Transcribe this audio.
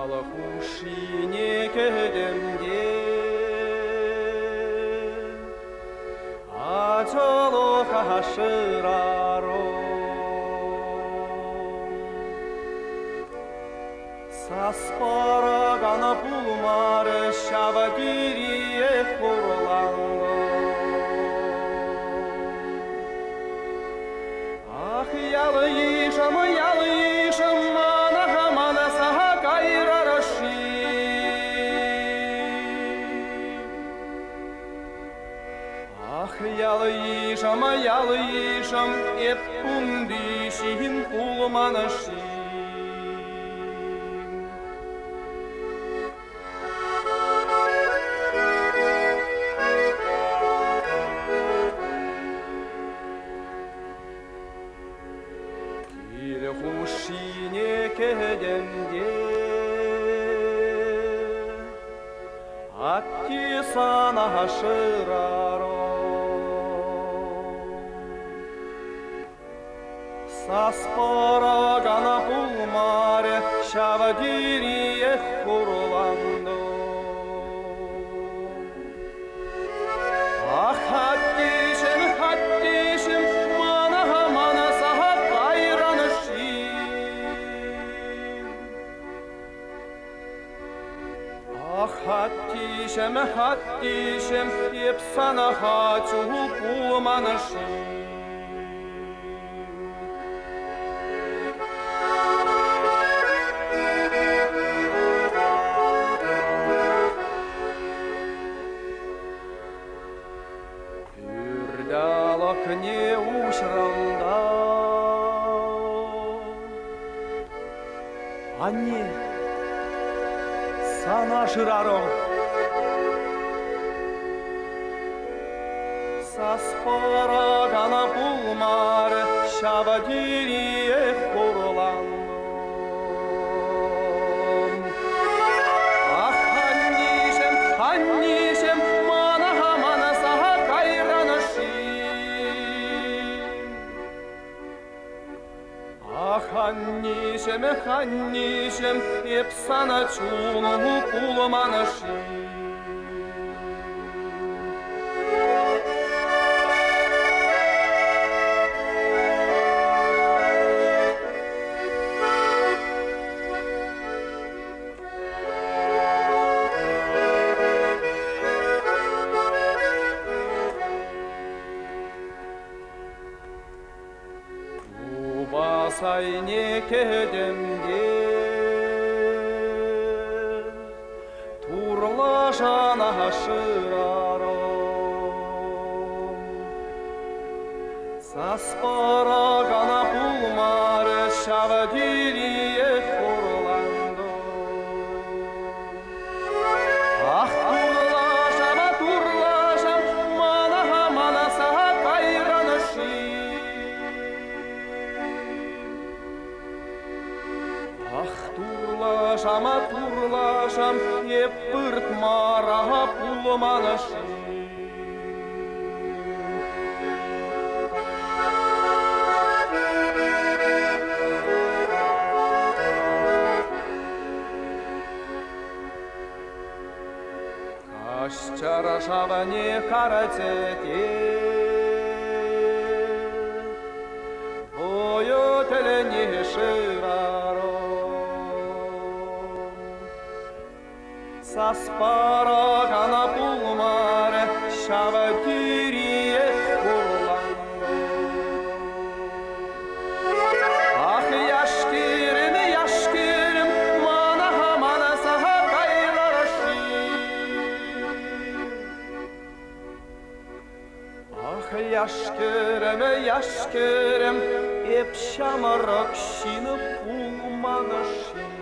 Алхушине кедемде ачоло хашыраро Саспарагана пулмары шавагирие хурланго Ах, ялыйшам, мана саха кайрараши Ах, ялыйшам, эппундишин пулманаши Хушине кедемде Атти сана хашыраро Саспарагана пулмаре шавагирие хурландо Ах, хаттишим, мана саха Хаттишем, епсана хочу пулманаши Үрдалок не ушралда Анне Сана шыраро Саспарагана пулмары шавагирие хурландо Ах, ханнишем, мана саха кайранаши Ах, ханнишем, епсана чуну пулманаши Басайне кедемде Турлашана хашыраро Саспарагана пулмары шавагирие хурландо Ах, турлашам, мана саха кайранаши Ах, турлашам, еппырт мара пулманаши Кашчара шаване каратете Ою телени шыраро Саспарагана пулмаре шавагирие хурландо Ах, яшкирим, мана саха кайрараши Ах, яшкирим, эпшамарак шины пулманаши